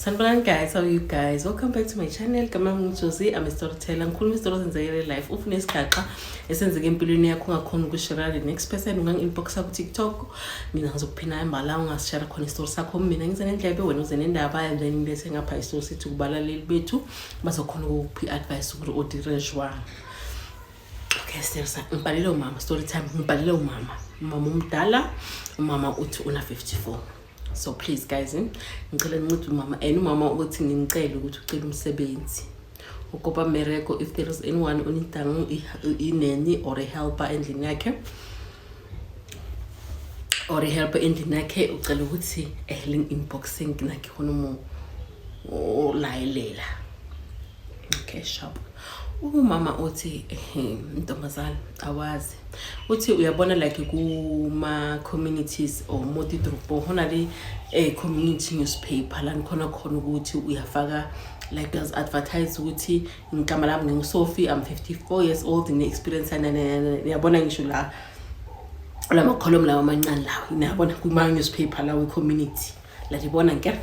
Sanibonani guys, how are you guys? Welcome back to my channel. Kama ngiJosie, I'm a storyteller. Ngikhuluma istories enzekele life. Ufuna isigaxa esenzeke empilweni yakho ungakhona ukushare the next person ungangi-inbox ku TikTok. Mina ngizokuphina imbala ungashare khona istory sakho. Mina ngize nendlebe wena uze nendaba yanje ngibese ngapha istory sithi kubalaleli bethu bazokhona ukuphi advice ukuthi odirejwa. Okay, seriously, ngibhalele umama story time. Ngibhalele umama umdala, umama uthi una 54. So please guys, ngicela ngincede umama umama ukuthi ngicela ukuthi ucela umsebenzi. Ukopa mereko if there is anyone onidang ineni or a helper endlini yakhe. Or a helper endlini yakhe ucela ukuthi link inboxing nakhe khona olayilela. Okay, sharp. Umama uthi ntombazana awazi uthi uyabona like kuma communities or modi dropo hona le community newspaper la khona ukuthi uyafaka like as advertise ukuthi ingama lami nginguSophie, I'm 54 years old, ngine experience yabona ngisho la ma column lawa amancane lawo niyabona kuma newspaper lawo community la libona nke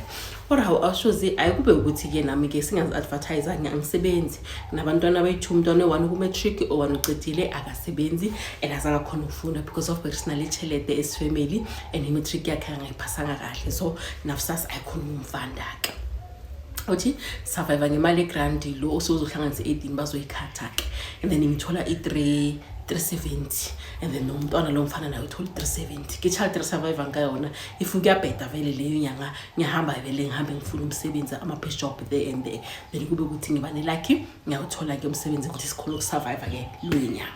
ora awushozi ayikube ukuthi ke nami ke singazi advertise ngisebenzi nabantwana abayithu umntwana one ku matric or one uqedile akasebenzi elazanga khona ukufunda because of personal chelete as family and matric yakhe angayiphasanga kahle so nafsas ayikhona umfanda ke uthi survive ngemali grant lo osozohlanganisa 18 bazoyikhatha ke and then ngithola i370 and then umntwana lo mfana nayo uthola 370 ke child survivor ngayona if ngiyabheda vele leyo nyanga ngihamba vele ngihambe ngifuna umsebenzi ama pay job there and there then kube ukuthi ngibane lucky ngiyawuthola ke umsebenzi ukuthi sikholo survivor ke lo nyanga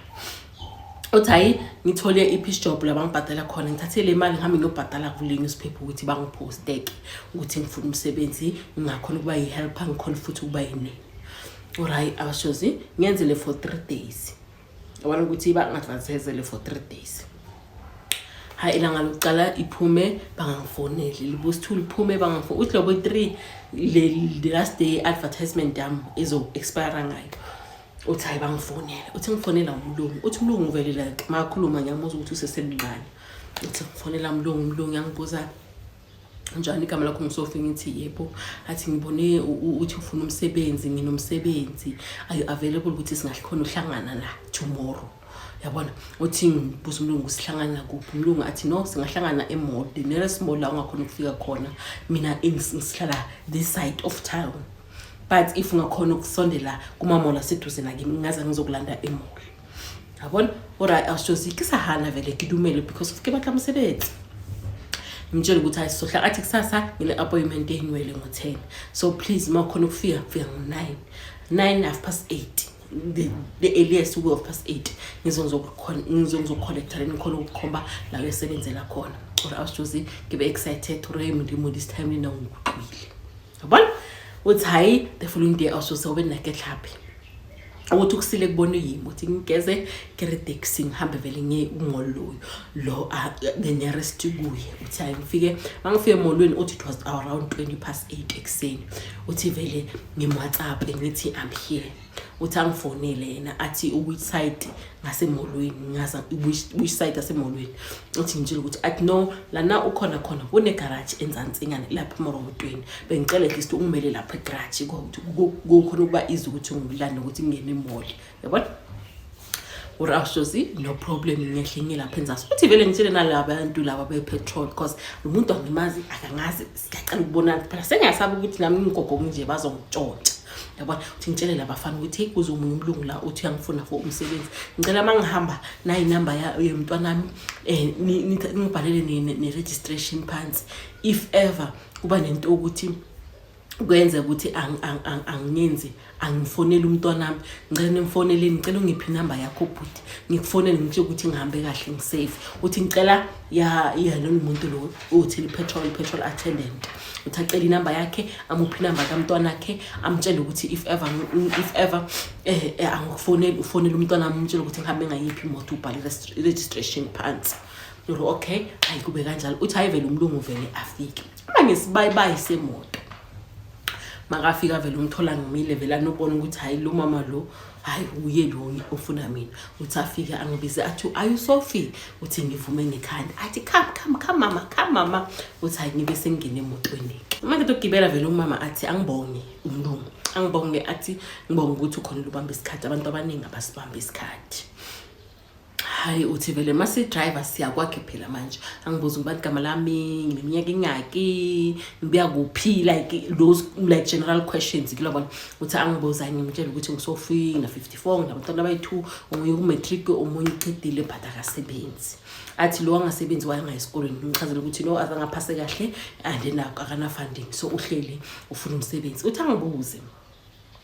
uthi ngithole i-piece job labangibhadala khona ngithathele imali ngihambe ngiyobhadala ku newspaper ukuthi bangiposte ke ukuthi ngifuna umsebenzi ngingakhona ukuba yi-helper ngikhona futhi ukuba yini alright abashozi ngiyenzele for 3 days abana ukuthi bangadvance for 3 days hayi ilanga lokuqala iphume bangangifonele libo2 liphume bangangifona uthi lobo 3 the last day advertisement yami izo expire ngayo uthi hayi bangifonele uthi ngifonela umlungu uthi umlungu vele like makhuluma ngiyamuza ukuthi usesemncane uthi ngifonela umlungu yangibuza njani igama lakho ngiSophie ngithi yebo athi ngibone uthi ufuna umsebenzi nginomsebenzi are you available ukuthi singahlkhona uhlangana la tomorrow yabona uthi ngibuza umlungu sihlangana kuphi umlungu athi no singahlangana emall the nearest mall la ungakhona ukufika khona mina ngihlala this side of town but if ungakhona ukusondela kuma mall aseduze nake ngingaza ngizokulanda emall yabona ora awusizikisahana vele kidumele because of ke batla umsebenzi ngitshela ukuthi ayisohla athi kusasa ngine appointment enwele ngo10 so please makhona ukufika ngo9 8 the earliest we 8 ngizokhollecta ngikhola ukukhomba la besebenzela khona or awusithi ngibe excited to remember this time nina ngikuqwile yabona uthi hayi the following day awusithi ube nakethapi ukuthi ukusile kubona yimi uthi ngigeze keretaxi ngihambe vele ngiye umall lo the nearest kuye uthi hayi ngifike mangifike emallweni uthi it was around 8 ekseni uthi vele ngimWhatsApp ngithi I'm here uthi angifonele yena athi which side ngasemallweni ngaza which side asemallweni uthi ngitshela ukuthi athi no lana ukhona kune garage enzansi ingane lapha eMorobotweni bengicela at least ungimele lapha egarage ukuthi kukhona ukuba izi ukuthi ngilanda ukuthi ngene emall yabona urashozi no problem ngiyehle lapha enzansi uthi vele ngitshele nalabo abantu laba bepetrol because umuntu angimazi akangazi siyacela ukubonana phela sengiyasabe ukuthi nami ngigogo nje bazongitshontsha yabona uthi ngitshele labafana ukuthi kuzomunye umlungu la uthi uyangifuna for umsebenzi ngicela mangihamba na inamba yomntwana nami ngibhalele ne registration phansi if ever kuba nento ukuthi kwenza ukuthi anginyenzi angifonele umntwana nami ngicela nimfonele ngicela ungiphi inamba yakho bhuti ngikufonele ngisho ukuthi ngihambe kahle ngisafe uthi ngicela ya lo muntu lo uthi petrol attendant uthacela inamba yakhe amuphi inamba kaMntwana wakhe amtshela ukuthi if ever angikufonele ufonele umntwana nami umtshela ukuthi ngihambe ngayiphi imoto ubhale registration phansi okay hayi kube kanjalo uthi hayi vele umlungu vele afike mangisibayi semoto makafika vele umthola ngimile vele anobona ukuthi hayi lo mama lo hayi uye lo ofuna mina uthi afika angibize athi are you Sophie uthi ngivume ngekhanda athi come mama uthi hayi ngibe sengene emotweni manje togibela vele umama athi angibonge umlungu, angibonge athi ngibonge ukuthi ukhona ubamba isikhathi, abantu abaningi abasibamba isikhathi. Hayi uthi vele mase driver siyakwakhe phela manje angibuza ukuthi igama lami ngineminyaka ingaki ngibuya kuphi, like those like general questions kilobona. Uthi angibuza ngimtshela ukuthi ngisofika na 54 ngabantwana abayi2, omunye ku matric omunye uqedile but akasebenzi. Athi lo wangasebenzi wayanga esikolweni ngichazela ukuthi no azangaphase kahle and nakho akana funding, so uhleli ufuna umsebenzi. Uthi angibuze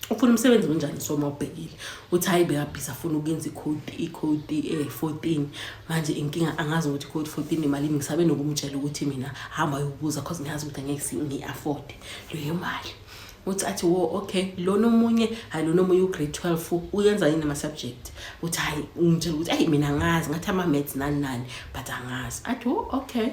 ufuna umsebenzi kanjani, so mawubhekile uthi hayi bekabhisa afuna ukwenza icode 14 manje inkinga angazi ukuthi code 14 imali ngisabe nokumtshela ukuthi mina hamba uyobuza cause ngiyazi ukuthi angeke ngi-afford leyo mali. Uthi athi wo okay lo nomunye hayi lo nomunye ugrade 12 uyenza yini ama subject. Uthi hayi ngitshela ukuthi hey mina ngazi ngathi ama maths nani but angazi. Athi wo okay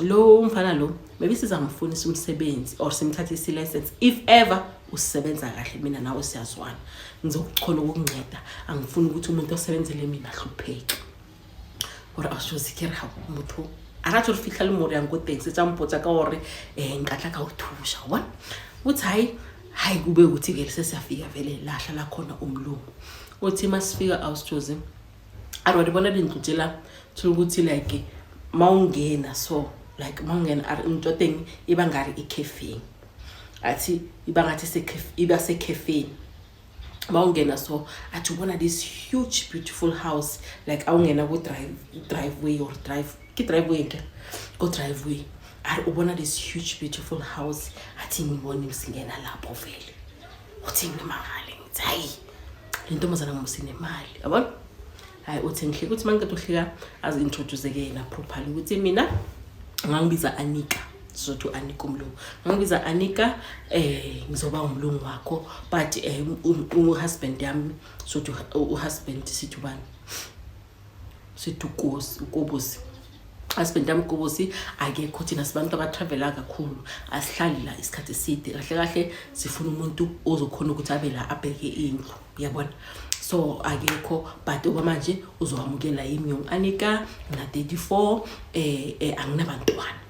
lo umfana lo maybe sizamfunisa umsebenzi or simthathise license if ever usebenza kahle mina nawe siyazwana ngizokukhona ukunceda, angifuni ukuthi umuntu osebenzele mina ahlupheke. Ora ashosikira umuntu aratsho rifihla le mori yang go taxi tsa mpotsa ka hore nkatla ka uthusha wona. Uthi hayi kube ukuthi ke sesiyafika vele lahla la khona umlungu. Uthi masifika awusithoze arwadi bona lindlutshela ukuthi like mawungena so like mawungena ari intoteng iba ngari icafe, athi iba ngathi iba cafe mawungena so athi ubona this huge beautiful house like awungena ku driveway or driveway ari ubona this huge beautiful house athi ngibona singena lapho vele. Uthi nginemali ngithi hayi lentombazana ngumsine imali yabona. Hayi uthi ngihlike ukuthi mangeke uhlika az introduce ke yena properly ukuthi mina ngangibiza Anika, so to Anika umlungu ngangibiza Anika ngizoba umlungu wakho but husband yami so to husband sithi bani sithi ukobosi husband yami ukobosi akekho thina sibantu abatravela kakhulu asihlali la isikhathi eside kahle sifuna umuntu ozokhona ukuthi abe la abheke indlu yabona. So akekho but okwamanje uzowamukela imiyong Anika na 34 anginabantwana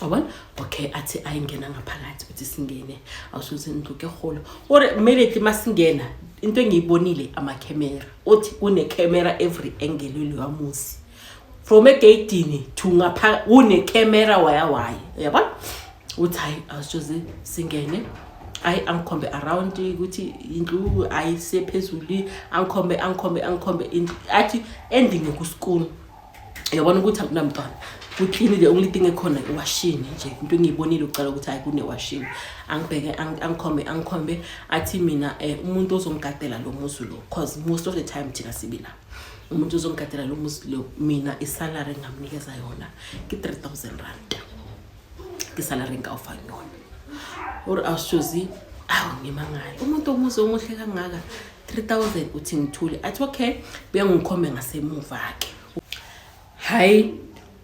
yabona. Okay athi ayingena ngaphakathi ukuthi singene awusuze indluke holo ore immediately masingena into engiyibonile ama camera. Uthi une camera every angle lwamusi from egate to ngapha une camera waya yabona. Uthi hayi awusuze singene ayi angikhombe around ukuthi indlu ayisephezulu angikhombe athi ending ku school yabona ukuthi akunamntwana kuclean. The only thing ekhona iwashini nje into engiyibonile ucala ukuthi hayi kune washini. Angibheke angikhombe athi mina umuntu ozongigadela lo muzi lo cause most of the time thina sibila umuntu ozongigadela lo muzi lo mina isalary ngamnikeza yona ki 3000 rand isalary ngawufa yona or awushozi ngimangala umuntu omuze omuhle kangaka 3000 uthi ngithule. Athi okay buya ngikhombe ngasemuva ke hayi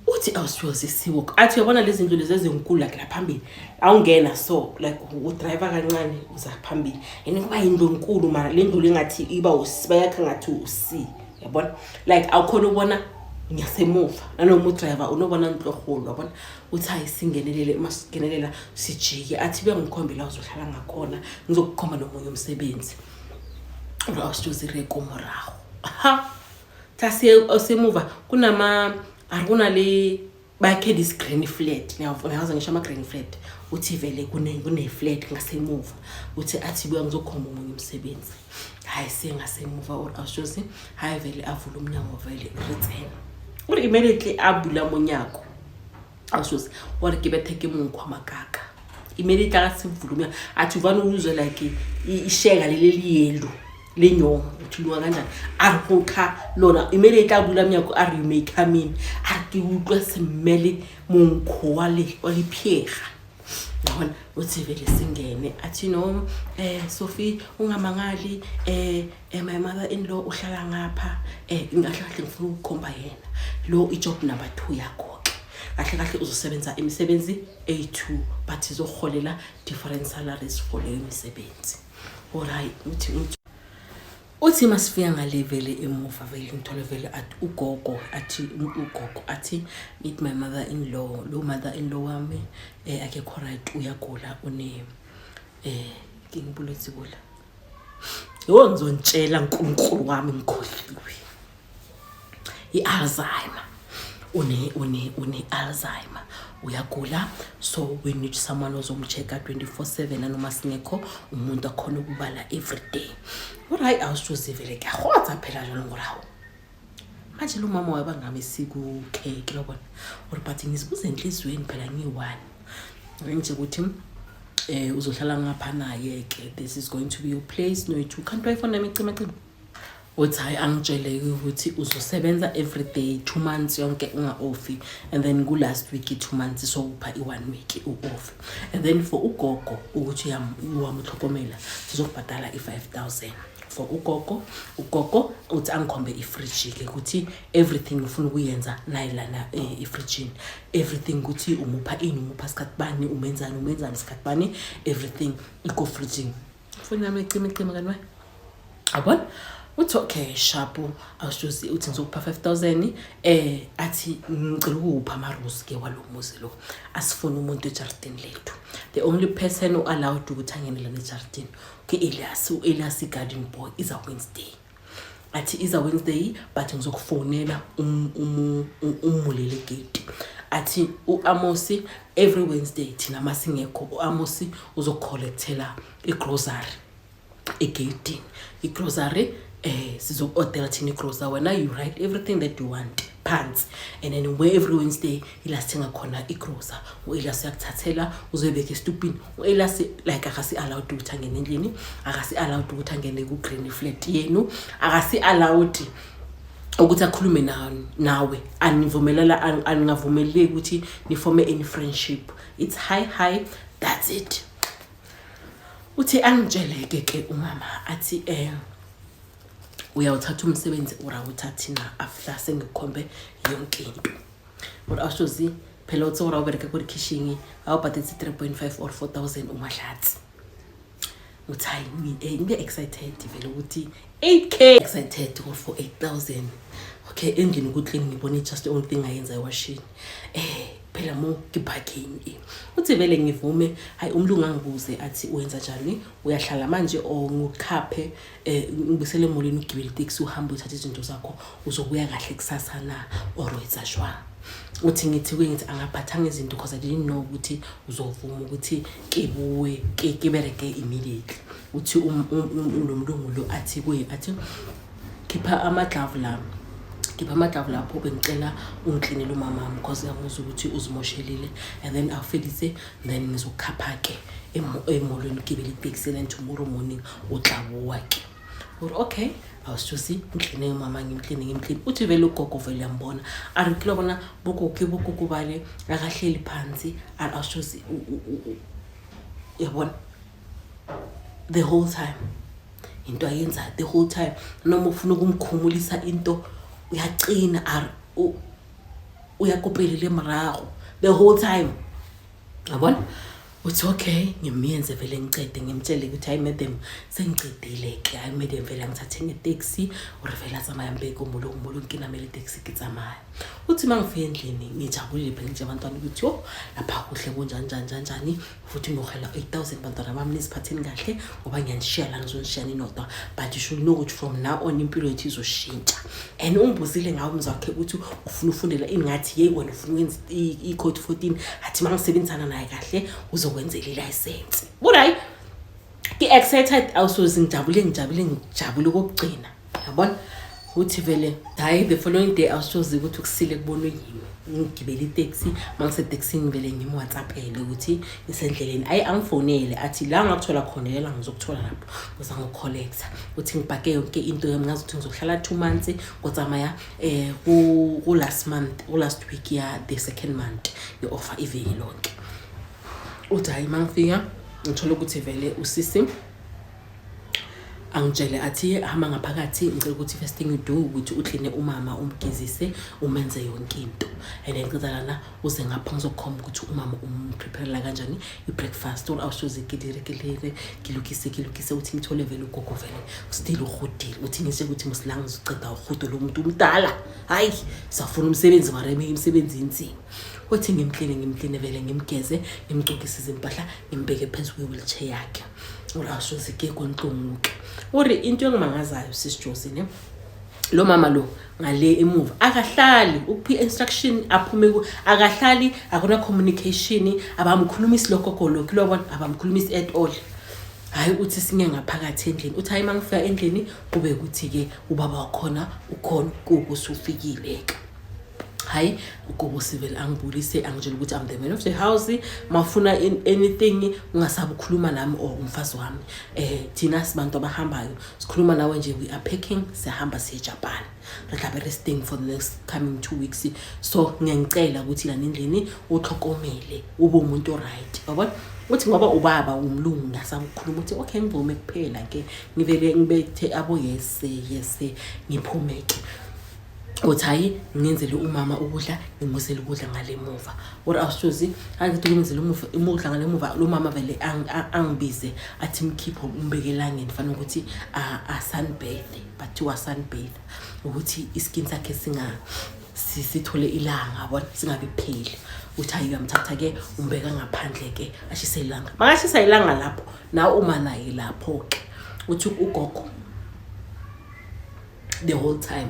uthi awushozi siwo. Athi uyabona lezi ndlu lezi ezinkulu la phambili awungena so like udriver kancane uza phambili yini kuba indlu enkulu mara le ndlu lengathi iba usibaya ngathi usi yabona like awukhona ubona ngiyasemuva nanoma udriver unobona inhloholo yabona. Uthi hayi singenelele masigenelela sijike. Athi bengikhombe la uzohlala ngakhona ngizokukhomba nomunye umsebenzi awushozi rekomoraho tasi osemuva kunama arikuna le bakhe this green flat ngiyavuza ngisho ama green flat. Uthi vele kune flat ngasemuva. Uthi athi buya ngizokhomba umunye umsebenzi hayi sengasemuva or awushozi hayi vele avula umnyango vele return uri immediately abula monyako awushozi wari kibetheke mungikhwama gaga immediately akasivula umnyango. Athi uvana uzwe like isheka leli yelo lenyongo uthi luka kanjani arikukha lona immediately abula umnyango ari you may come in ariki uqwe semeli mungkhowa le walipheha yabona. Uthi vele singene. Athi no Sophie ungamangali my mother in law uhlala ngapha ngahle ngifuna ukukhomba yena lo ijob number 2 yakho kahle uzosebenza imisebenzi A2 but izoholela different salaries for le imisebenzi. Alright uthi uthi masifika ngale vele emuva vele ngithola vele athi ugogo athi meet my mother-in-law. Lo mother-in-law wami akekho right, uyagula ngingibuletse kula. Yo ngizontshela uNkulunkulu wami ngikhohliwe. I-Alzheimer. Une Alzheimer. Uyagula, so we need someone ozomchecka 24/7 nanoma singekho umuntu akhona ukubala every day. Alright, awusizivele kuyahotha phela njalo ngorawo. Manje lo mama wabangami siku cake lobona. But ngizibuza enhlizweni phela ngi1. Nje ukuthi uzohlala ngapha naye ke, this is going to be your place no you can't try for nami cima. Uthi hayi angitshele ukuthi uzosebenza every day 2 months yonke unga off, and then ku last week 2 months so upha i1 week off, and then for ugogo ukuthi uyamthlokomela sizokubhadala i5,000 for ugogo uthi angikhombe ifridge ke ukuthi everything ufuna ukuyenza nayilana ifridge, everything ukuthi umupha isikhathi bani umenzani isikhathi bani, everything iko fridge. Ufuna nami cima kanwa abona. Uthi okay shapu awusuzi uthi ngizokupha 5,000 athi ngicela ukupha amarusi ke walomuzi lo, asifuna umuntu ejardini lethu. The only person who allowed ukuthi angene la ejardini ke Elias garden boy is a Wednesday. Athi is a Wednesday but ngizokufonela umulele gate. Athi uAmosi every Wednesday thina masingekho uAmosi uzocollectela igrocery egate. Igrocery sizoorder thina igrocery wena you write everything that you want pants, and then every Wednesday ilasithenga khona igrocery. Elias yakuthathela uzobeka estupini. Elias like akasi allowed ukuthi angene endlini, akasi allowed ukuthi angene ku green flat yenu, akasi allowed ukuthi akhulume nawe, aningavumeleki ukuthi nifome any friendship. It's hi that's it. Uthi angitsheleke ke umama athi uyawuthatha umsebenzi urawuthathina after sengikhombe yonke into. But awushozi phela uthi urawubereka ku kitchen awubhadethi 3.5 or 4,000 umahlathi. Uthi hayi ngibe excited vele ukuthi 8k excited for 8,000. Okay, endlini ukuclean ngibona just the only thing ayenza iwashini. Phela mo kipacking. Uthi vele ngivume hayi umlungu angibuze athi uyenza njani, uyahlala manje o ngukhaphe ngibisele emolweni ugibele taxi uhamba uthatha izinto zakho uzobuya kahle kusasa na or wenza shwa. Uthi ngithi angaphathanga izinto because I didn't know ukuthi uzovuma ukuthi kebuwe kebereke immediately. Uthi unomlungu lo athi athi khipha amaglove la. Khipha amaglove lapho bengicela ungicleanele umama because yamuzwa ukuthi uzimoshelile, and then awufedise then ngizokhapha ke emolweni ugibele taxi and tomorrow morning utlabuwa ke. Okay, awususi ngicleane umama ngimcleane. Uthi vele ugogo vele yambona arikilo bona bogogo bale akahleli phansi awususi yabona the whole time into ayenza the whole time, noma ufuna ukumkhumulisa into uyaqina uyakopelele emarago the whole time yabona. Uthi okay ngimiyenze vele ngicede ngimtshele ukuthi I made them sengicedile ke, I made them vele ngithathe ngeTaxi urivela zamayambeke umulo nkinamele taxi kitsamaya. Uthi mangifika endlini ngijabulile phela nje abantwana ukuthi lapha kuhle kunjani futhi ngohela 8,000 bantwana bami nisiphatheni kahle ngoba ngiyanishiya la ngizonishiyana inodwa, but you should know ukuthi from now on impilo yethu izoshintsha. And umbuzile ngawo umzakhe ukuthi ufuna ufundela ingathi hey wena ufuna ukwenza i-code 14 athi mangisebenzana naye kahle uzokwenzela i-license. Buray ke excited awusoze ngijabule kokugcina yabona. Uthi vele hayi the following day awusoze ukuthi ukusile kubona yimi ngigibele itaxi mangisetaxini vele ngimWhatsAppele ukuthi isendleleni angifonele athi la ngakuthola khona la ngizokuthola lapho ngoza ngocollector. Uthi ngibhake yonke into yami ngazi ukuthi ngizohlala 2 months ngozamaya ku last week ya the second month offer iveki lonke. Uthi hayi mangifika ngithola ukuthi vele usisi angitshele athi hamba ngaphakathi ngicela ukuthi first thing you do ukuthi uclean umama umgezise umenze yonke into and then ngicela uze ngapha ngizokhomba ukuthi umama umprepare kanjani ibreakfast or awusuzikilire kilukise uthi ngithole vele ugogo vele still uhudile uthi ngise ukuthi musilanga ngizoceda uhudo lo muntu umdala hayi safuna umsebenzi mareme imisebenzi inzima uthi ngimkline vele ngimgeze ngimcukise izimpahla ngimbeke phezulu kwe-wheelchair yakhe urasuzike konhlunguke uri into engimangazayo sisijosi ne lo mama lo ngale emuva akahlali uphi instruction aphume akahlali akuna communication abamkhulumisi lokho lokho lobona abamkhulumisi at all hayi uthi singe ngaphakathi endlini uthi hayi mangifika endlini kube ukuthi ke ubaba wakhona ukhona kubusufikile ke hayi ugogo sivele angibulise angitshela ukuthi I'm the man of the house mafuna anything ungasabukhuluma nami or umfazi wami thina sibantu abahambayo sikhuluma nawe nje we are packing sihamba siye Japan rethabe resting for the next coming 2 weeks so ngiyangicela ukuthi la endlini uthlokomele ube umuntu right yabona uthi ngoba ubaba umlungu ngasabukhuluma uthi okay ngivume kuphela ke ngivele ngibethe abo yes ngiphumeke uthi hayi ngenzele umama ukudla ngimuzele ukudla ngale muva or awushozi angithi ngimuzele umudla ngale muva lo mama vele angibize athi mkhipho umbekelangeni fanele ukuthi a sunbathe but wa sunbathe ukuthi iskin sakhe sithole ilanga yabona singabe kupheli uthi hayi uyamthatha ke umbeka ngaphandle ke ashise ilanga makashisa ilanga lapho na uma naye lapho ke uthi ugogo the whole time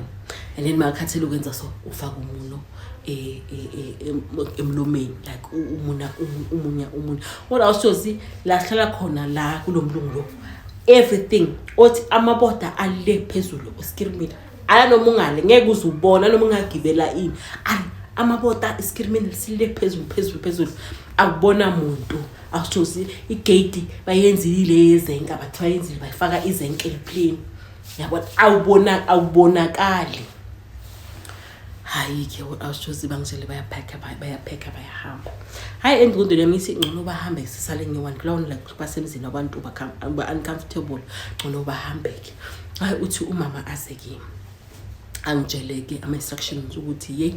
and then makhathela ukwenza so ufaka umuno emlomeni like umunya wona awushozi la hlala khona la kulomlungu lo everything othi amaboda ale phezulu uskirimini ala noma ungale ngeke uzubona noma ungagibela ini amaboda iskirimini sile phezulu akubona umuntu awushozi igate bayenzile yezenka bathi bayenzile bayifaka izenke eliplane yabona awubonakali hayi ke awushozi bangitshele bayapheka bayahamba hayi endqondweni yami ithi ngcono bahambe sisale nge1 clown like basemzini abantu ba uncomfortable ngcono bahambe ke hayi uthi umama azeke angitsheleke ama instructions ukuthi ye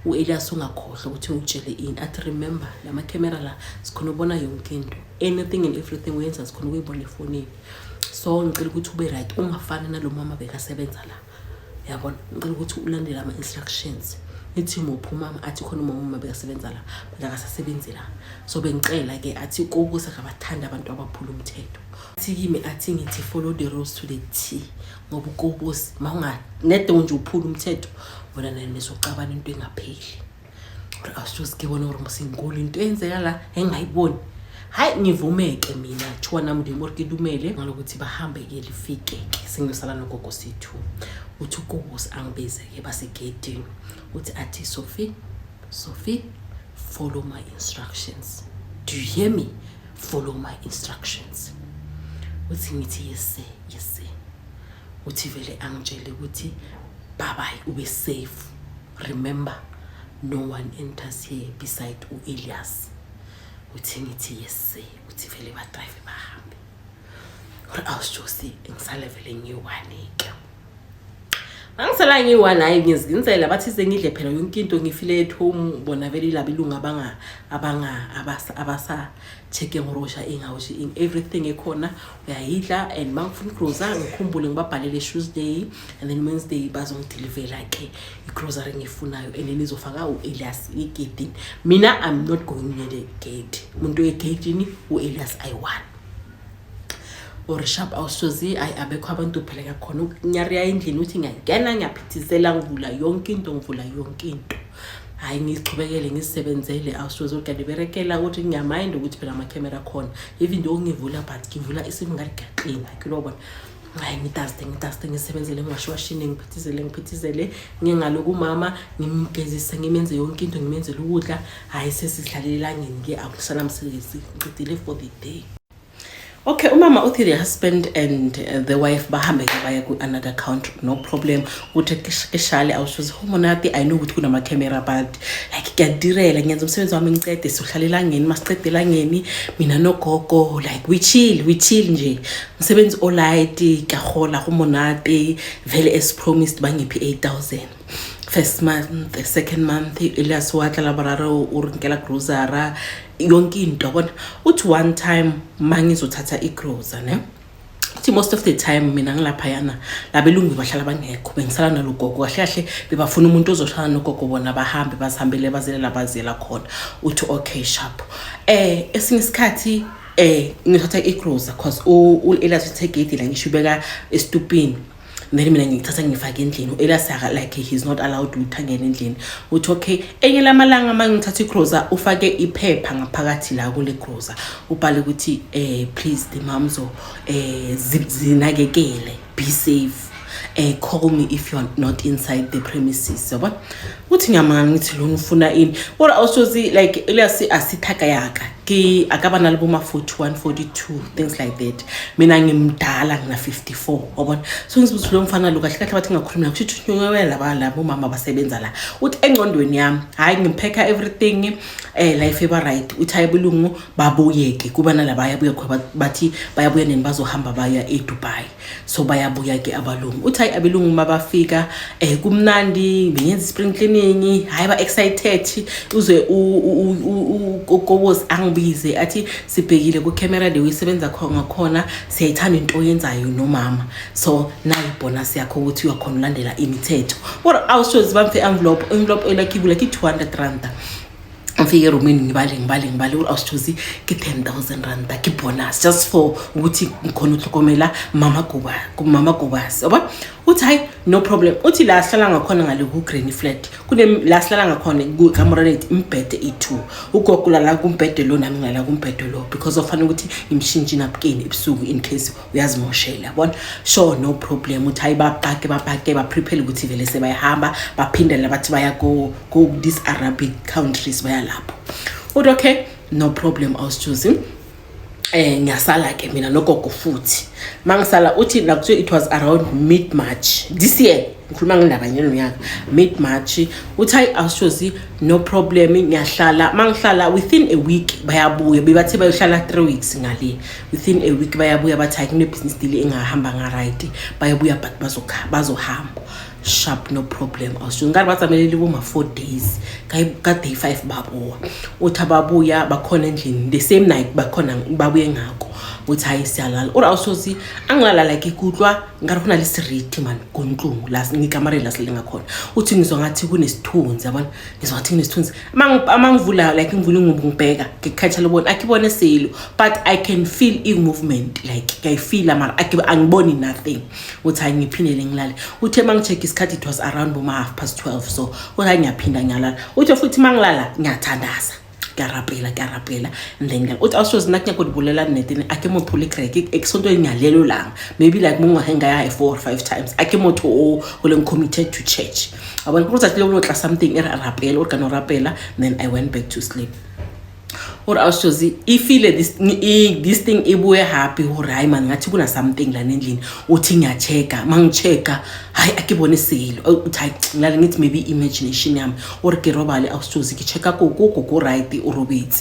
uElias ungakhohlwa ukuthi utshele ini athi remember lama camera la sikhona ubona yonke into anything and everything wenza sikhona ukuyibona efonini so ngicela ukuthi ube right ungafana nalomama bekasebenza la yabona ngicela ukuthi ulandele ama instructions ethi uphuma athi khona umama bekasebenza la bakasasebenzi la so bengicela ke athi kobusa kabathanda abantu abaphula umthetho athi kimi athi ngithi follow the rules to the T ngoba ukobusi mawunga nedo nje uphula umthetho wona nesoqabana into engapheli awushozi ke bona umusingolo into enzeka la engayiboni hayi ngivumeke mina thiwa nami ndimorkidumele ngalokuthi bahambe ke lifike ke singiyosala nogogo sithu uthi ugogo angibeze ke basegate uthi athi Sophie follow my instructions do you hear me follow my instructions uthi ngithi yes uthi vele angitshele ukuthi bye bye ube safe remember no one enters here beside uElias uthi ngithi yes uthi vele ba drive bahambe awushosi ngisale vele ngiwanike angisala ngiwana hayi ngizenzela bathi sengidle phela yonke into ngifile at home bona vele labilunga abasa check ngorosha ingawushi in everything ekhona uyayidla and mangifuna grocery ngikhumbule ngibabhalele Tuesday and then Wednesday bazongideliver ke igrocery ngifunayo and nizofaka uElias igate mina I'm not going near the gate umuntu egate ni uElias I1 or sharp awushozi abekho abantu phela khona ukunyariya endlini uthi ngiyangena ngiyaphithizela ngivula yonke into hayi ngizichubekele ngisebenzele awushozi ukuthi ndiberekela ukuthi ngiyamind ukuthi phela ama camera khona even though ngivula but ngivula isingaligaxina kilobona hayi ngitaste ngisebenzele ngwashwashini ngiphithizele ngingaloku umama ngimgezisa ngimenze yonke into ngimenzele ukudla hayi sesidlalelangeni ke akusala msebenzi ngicedile for the day Okay, umama uthi the husband and the wife bahambe baya ku another country, no problem. Uthi keshali awushuze homonati I know ukuthi kunama camera but like kuyadirela ngenza umsebenzi wami ngicede sihlalela ngeni masicede langeni mina nogogo like we chill nje umsebenzi olight kahola homonati vele as promised bangiphi 8,000 first month, the second month Elias watla bararo urinkela grocery yonke into yabona uthi one time mangizothatha igrocery ne uthi most of the time mina ngilapha yana labelungu bahlala bangekho bengisala nalogogo kahle bebafuna umuntu ozohlala nogogo bona bahambe basihambele bazele labazela khona uthi okay sharp esinye isikhathi ngithatha igrocery cause Elias uthe gate la ngishubeka estupini then mina ngithatha ngifaka endlini Elasaka like he's not allowed to uthangena endlini uthi okay enye lamalanga mangithatha igrocery ufake iphepha ngaphakathi la kule grocery ubhale ukuthi please the mamzo zinakekele be safe call me if you are not inside the premises yabo uthi ngamanga ngithi lo ufuna ini or also like Elias asithaka yaka ki akaba nalabo ma 41 42 things like that mina ngimdala ngina 54 yabona so ngizibuthi lo mfana lo kahle kahle bathi ngakhuluma ukuthi unyowela labo mama basebenza la uthi engqondweni yami hayi ngimpheka everything life eba right uthi ayibulungu babuyeke kuba nalaba yabuya khona bathi bayabuya neni bazohamba baya eDubai so bayabuya ke abalungu uthi abelungu mabafika kumnandi benyenza spring cleaning hayi ba excited uze ukobos angibize athi sibhekile ku camera le uyisebenza khona siyayithanda into oyenzayo nomama so nayi bonus yakho ukuthi uyakhona ulandela imithetho or awushozi bamfe envelope elakibula ki 200 rand Mfike roomini ngibale awusithuzi ke 10,000 rand ki bonus just for ukuthi ngikhona ukuhlokomela mama Gobasi yabo uthi hayi no problem uthi la sihlala ngakhona ngale ku green flat kune la sihlala ngakhona ku camorate imbhede i2 ugogula la kumbhede lo nami ngala kumbhede lo because ofana ukuthi imshinji napkeni ebusuku in case uyazimoshela yabona sure no problem uthi hayi bapake ba prepare ukuthi vele sebayahamba baphindela bathi baya go these Arabic countries baya lapho uthi okay no problem awusithuzi ngiyasala ke mina nogogo futhi mangisala uthi nakuthiwa it was around mid March this year ngikhuluma ngendaba nyelo yakhe mid March uthi awushozi no problem ngiyahlala mangihlala within a week bayabuya bebathi bayohlala 3 weeks ngale within a week bayabuya bathi kune business deal engahamba nga right bayabuya but bazohamba sharp no problem awusho ngari batsamelele bo ma 4 days ka day 5 babuya uthi babuya bakhona endlini the same night bakhona babuye ngako uthi hayi siyalala or awusozi angilala like ikutlwa ngari khona lesiriti man konhlungu la ngikamare la silinga khona uthi ngizwa ngathi kunesithunzi yabona ngizwa ngathi kunesithunzi amangivula like ngivula ngibheka ngikhatha lobona akibone selo but I can feel in movement like I feel amara angiboni nothing uthi hayi ngiphindele ngilale uthe mangicheck isikhathi it was around bo 12:30 so uthi ngiyaphinda ngiyalala uthi futhi mangilala ngiyathandaza karapela and then uthi awushozi nakunya kudibulela netini ake motho le crack eksonto ngiyalelo langa maybe like mungahenga ya 4 or 5 times ake motho ole committed to church abona ukuthi athi lo class something rapela or kana rapela then I went back to sleep or awushozi ifile this thing ibuye happy or hayi man ngathi kuna something la nendlini uthi ngiyacheka mangicheka hayi akibone silo uthi hayi ngilale ngithi maybe imagination yami or ke robale awushozi kicheka gogo right uRobert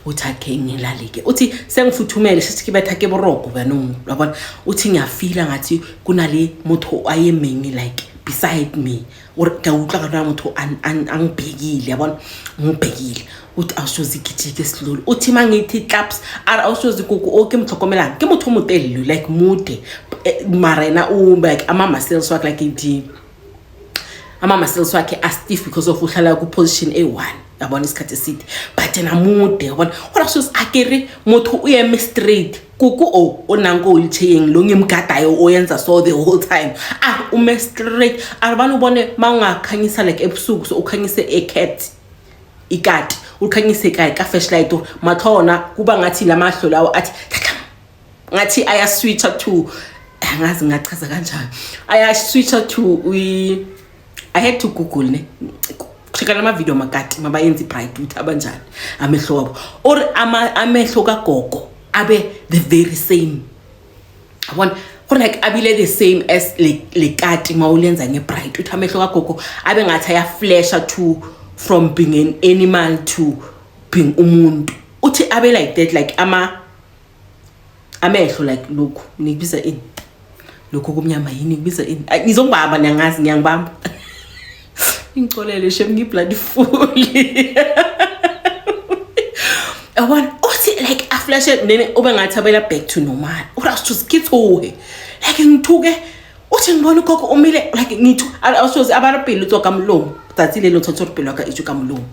uthi akhe ngilaleke uthi sengifuthumele sithi kibetha ke boroko banong yabona uthi ngiyafila ngathi kunale motho ayemeni like beside me or ka utla kana motho angibhekile yabona ngibhekile uthi awushozi kitike slowly uthi mangithi claps awushozi gogo okay mthlokomelana ke motho motello like mude marena like ama muscles wakhe like inti ama muscles wakhe are stiff because of uhlala ku position A1 yabona isikhathi eside but na mude yabona awushozi akere motho uyeme straight kuku onango wheelchair lo ngimgadayo oyenza so the whole time ume straight abana ubone mangakhanyisa like ebusuku so ukhanyise ecat ikati ukhanyise ka flashlight mathona kuba ngathi lamahlo lawo athi ngathi aya switcher to ngazi ngachaza kanjani aya switcher to I had to google ne cheka lama video makati mabayenzi bright uthi abanjani amehlo wabo or amehlo kagogo abe the very same. One like abile the same as le kati mawulenza ngebright uthi amehlo kagogo abe ngathi ayaflasha to from being an animal to being umuntu. Uthi abe like that, like amehlo like lokhu nikubiza ini lokho kumnyama yini kubiza ini ngizongibamba ngiyangazi ngiyangibamba incolele shem ngiblood full one uthi like aflash then ube ngathi abela back to normal urasithukithuke like ngithuke uthi ngibona ugogo umile like ngithu awushozi abarapeli utsoka mlomo tatsile lo thotho ripelo ka ijuka mlomo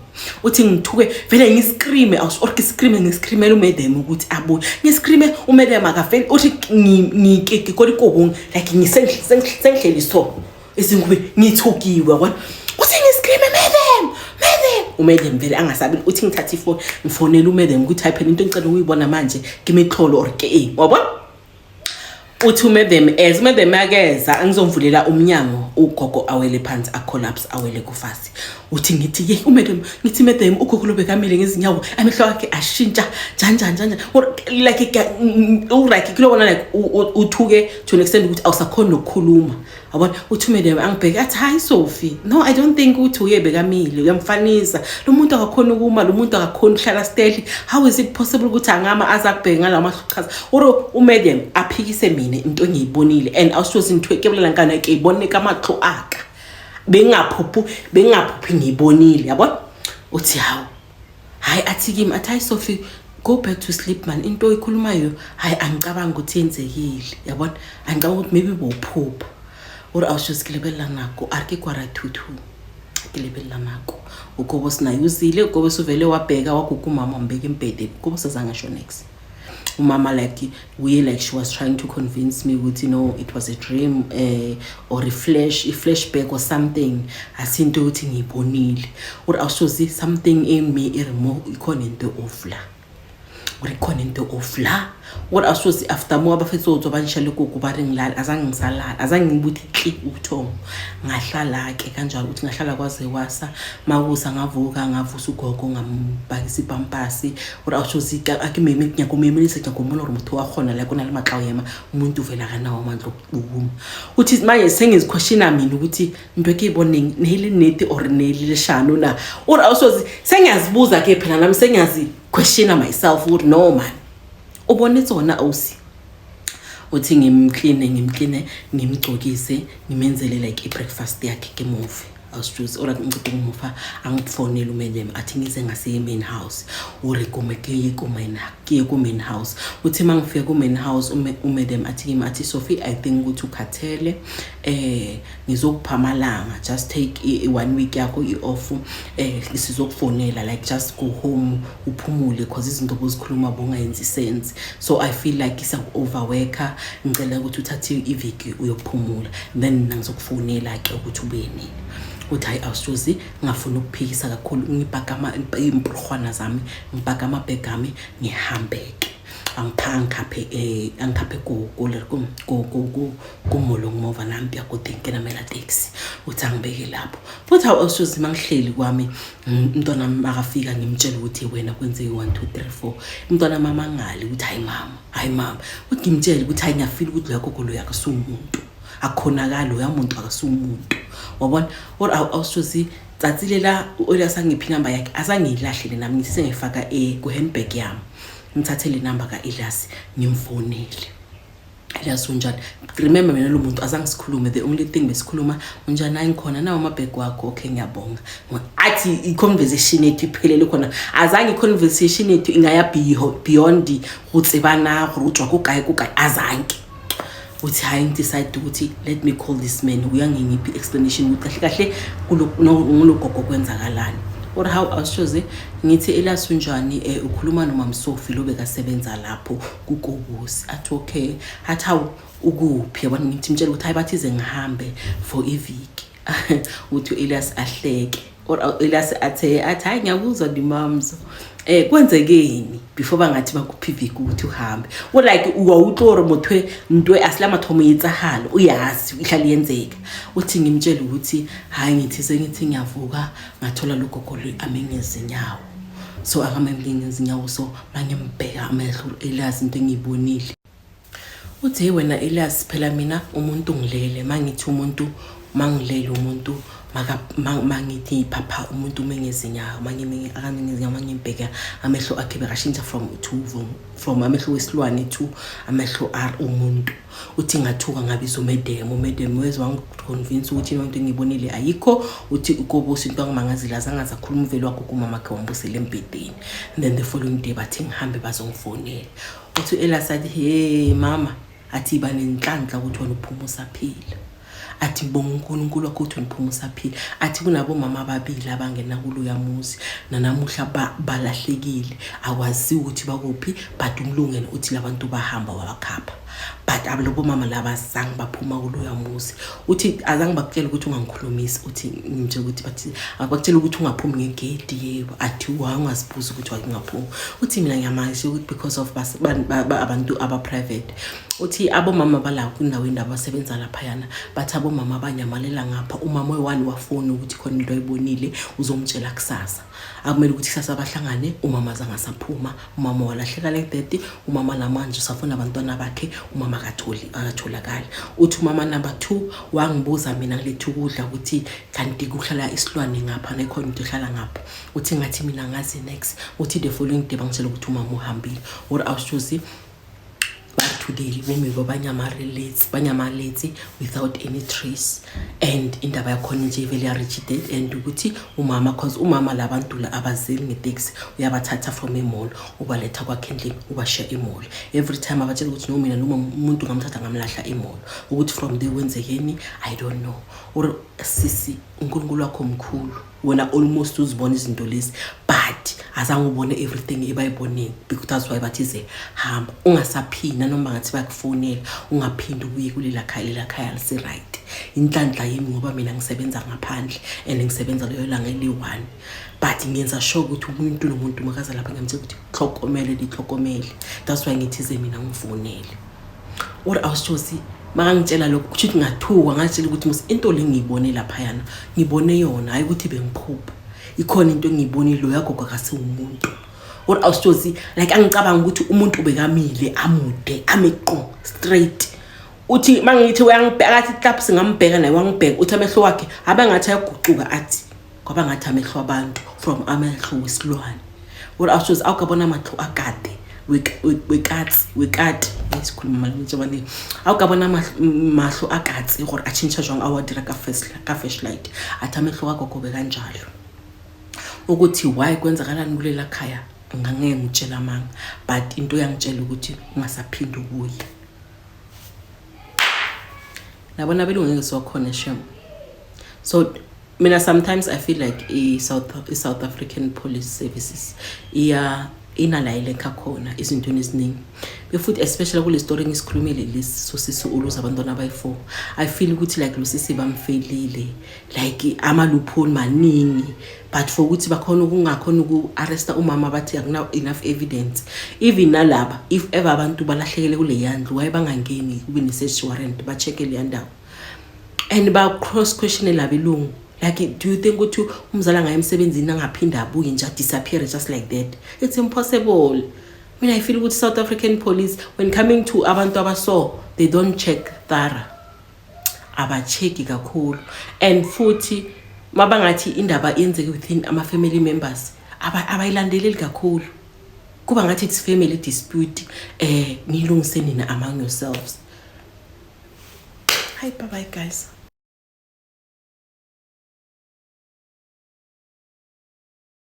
uthi ngithuke vele ngiscreame awusorke ngiscreamela umedem ukuthi abo ngiscreame umedem akaveli uthi ngikeke kodikobong like ngisengihleli so izingube ngithukiwe yabona uthi ngiscreame medem umedem vele angasabi uthi ngithatha ifone ngifonela umedem ukuthi hayi into engicela ukuyibona manje kimixholo or ke wabona uthi umedem akeza angizomvulela umnyango ugogo awele phansi collapse awele kufasi uthi ngithi umedem ngithi medem ugogo lobe kamile ngezinyawo amehlo akhe ashintsha njanja like like kulobona like uthuke to an extent ukuthi awusakhona ukukhuluma yabona uthi medem angibheka athi hi Sophie no I don't think uthi uye bekamile uyamfanisa lo muntu akakhona ukuma lo muntu akakhona ukuhlala steady how is it possible ukuthi angama azakubheka ngalama chaza umedem aphikise mina into engiyibonile and awushozi ngithwekebelela nkana ke iboneka amaxho aka bengaphuphi ngiyibonile yabona uthi hayi athi kimi athi Sophie go back to sleep man into oyikhulumayo hayi angicabanga ukuthi yenzekile yabona angicabanga ukuthi maybe bophupha awushozi kilebela nako arke kwara thuthu kilebela nako ugobo sinayuzile ugobo suvele wabheka wagukumama mbeke impede ugobo sazangasho next umama like she was trying to convince me with it was a dream or a flashback or something asinto ukuthi ngiyibonile awushozi something in me iremo ikhona into ofla urikhona into ofla awushozi after mo abafethu uzobanishela gogo bari ngilala azange ngisalala azange ngibuthi click ubuthongo ngahlala ke kanjalo ukuthi ngahlala kwaze wasa makusa ngavusa ugogo ngambhakisa ipampasi awushozi akimeme nyakumemilisa nyakumona umuntu wakhona la kunale maxawema umuntu uvela kanawo amandla okubuma uthi manje sengiziquestiona mina ukuthi into ekuyibone neli neti or neli leshano na awushozi sengiyazibuza ke phela nami sengiyazi question myself would no man ubone tsona awusi uthi ngimclean ngimgcokise ngimenzele like breakfast yakhe ke movie awusijuzi ora ngicela umufa angifonela umedem athi ngize ngase main house urikomeke ku main house uthi mangifika ku main house umedem athi kimi athi Sophie I think ukuthi ukhathele ngizokuphamalanga just take 1 week yakho off sizokufonela like just go home uphumule because izinto obuzikhuluma bongayenzi sense so I feel like isa overworker ngicela ukuthi uthathe iviki uyokuphumula then ngizokufonela ke ukuthi ubeni uthi hayi awushozi ngafuna ukuphikisa kakhulu ngibhaka improhwana zami ngibhaka amabheg ami ngihambeke angkhaphe kumolo ngimova nampi yakudenkena mela taxi uthi angibeke lapho futhi awushozi mangihleli kwami umntwana makafika ngimtshela ukuthi wena kwenzeke 1 2 3 4 umntwana mama ngali uthi hayi mama uthi ngimtshela ukuthi hayi ngiyafila ukuthi lo gogo lo yakasumuntu akhonakala lo yamuntu akasumuntu wabona awushozi tsatsilela olasa ngiphi number yakhe azangilahlele nami ngisengifaka ku handbag yami ngithathele number ka Elias ngimfonele Elias unjani remember mina lo muntu azangisikhulume the only thing besikhuluma unjani ngikhona nawo amabheg wakho okay ngiyabonga athi i-conversation yethu iphelele khona azange i-conversation yethu ingaya beyond utsebana urutshwa kukayi azange uthi hayi ngidecide ukuthi let me call this man uyangengiphi explanation ukuthi kahle kulogogo kwenzakalani or how awushoze ngithi Elias unjani ukhuluma nomama Sophie lo bekasebenza lapho kugobusi athi okay athi how ukuphi yabona ngithi mtshela ukuthi hayi bathize ngihambe for iviki uthi Elias ahleke or Elias athe hayi ngiyakuzwa dimamzo kwenzekeni before bangathi bakuphi iviki ukuthi uhambe like uwawutloro mothwe ntwe asilama thomo yetsahalo uyazi ihlala yenzeka uthi ngimtshela ukuthi hayi ngithi sengithi ngiyavuka ngathola logogo amengezinyawo so akamembe ngezinyawo so mangembheka amehlo Elias into engiyibonile uthi wena Elias phela mina umuntu ngilele mangithi umuntu mangilele umuntu mangithi papa umuntu mengezinyawo akangezinyawo mangembheka amehlo akhe bekashintsha from amehlo wesilwane to amehlo umuntu uthi ngathuka ngabiza umedem wezwa ngiconvince ukuthi into engibonile ayikho uthi ukobusa into angimangazila zangaza khuluma uvelo wakho kumama wakhe wambusela embedeni and then the following day bathi ngihambe bazongifonela uthi Elias athi hey mama athi iba nenhlanhla ukuthi wena uphuma usaphila athi ngibonga uNkulunkulu wakho ukuthi niphuma usaphila athi kunabo mama ababili abangena kulo yamuzi nanamuhla balahlekile akwazi ukuthi bakuphi but umlungene uthi labantu bahamba wabakhapha but abalobo mama laba sang baphuma kulo yamuzi uthi azange bakutshela ukuthi ungangikhulumisi uthi nje ukuthi bathi akubakutshela ukuthi ungaphumi ngegate yebo athi ungazibuza ukuthi wakungaphumi uthi mina ngiyamazi ukuthi because of abantu aba private uthi abo mama bala kundaweni abasebenza lapha yana bathi abo mama abanyamalela ngapha umama oyi1 wafona ukuthi khona into ayibonile uzomtshela kusasa akumele ukuthi kusasa abahlangane umama zangasaphuma umama walahleka like that umama namanje usafuna abantwana bakhe umama akatholakala uthi umama number 2 wangibuza mina ngilethe ukudla ukuthi kanti kuhlala isilwane ngapha nekhona into ehlala ngapha uthi ngathi mina ngazi next uthi the following day bangitshela ukuthi umama uhambile or awushuzi today women banyamalates without any trace and indaba yakhona nje vele rigid and ukuthi umama cause umama labantu la abazeli ngetaxi uyabathatha from emall ubaletha kwakhe endlini ubashiya emall every time abatshela ukuthi no mina noma umuntu ngamthatha ngamlahla emall ukuthi from there wenzekeni I don't know or sisi uNkulunkulu wakho omkhulu wena almost uzibona izinto lezi but azange ubone everything ebayibonile because that's why bathize hamba ungasaphina noma ngathi bakufonela ungaphindi ubuye kulela khaya lisi right inhlanhla yimi ngoba mina ngisebenza ngaphandle and ngisebenza leyo langa eli1 but ngiyenza sure ukuthi umuntu nomuntu makaza lapha ngiyamthe ukuthi hlokomele that's why ngithize mina ngifonele or awushosi mangitshela lokho ukuthi ngathuka ngatshela ukuthi into lengiyibone lapha yana ngibone yona hayi ukuthi bengiphupha ikhona into engiyibonile lo yakho akase umuntu or awushosi like angicabanga ukuthi umuntu bekamile amude ameqo straight uthi mangithi uyangibheka athi hlapha singambheka naye wangibheka uthi amehlo wakhe abangathi ayaguquka athi kwaba ngathi amehlo abantu from amehlo wesilwane or awushosi awukabona amehlo akade wekati esikhuluma manje bani awukabona amahlo akatsi gore a change jwang awadira ka flashlight athi amehlo wakho kobe kanjalo ukuthi why kwenzakalani kulela khaya ngangeke ngitshela manga but into yangitshela ukuthi ungasaphindi ubuye nabona belungeke sokhona shem so mina sometimes I feel like South African police services inalayile kakhona izinto eziningi befuthi especially kule story ngisikhulumile lesi sosisi uluza abantwana abayi4 I feel ukuthi like lusisi bamfelile like ama loophole maningi but for ukuthi bakhona ukungakhona uku-arresta umama bathi akuna enough evidence even nalaba if ever abantu balahlekele kule yandlu wayebangangeni kube ne search warrant ba check le yandawo and ba cross question labelungu like do you think ukuthi umzala ngaye emsebenzini angaphinda abuye nje disappear just like that it's impossible when I feel with South African police when coming to abantu abaso they don't check thorough abacheki kakhulu and futhi mabangathi indaba yenzeke within ama family members abayilandeleli kakhulu kuba ngathi it's family dispute nilungiseni na among yourselves. Hi, bye bye guys.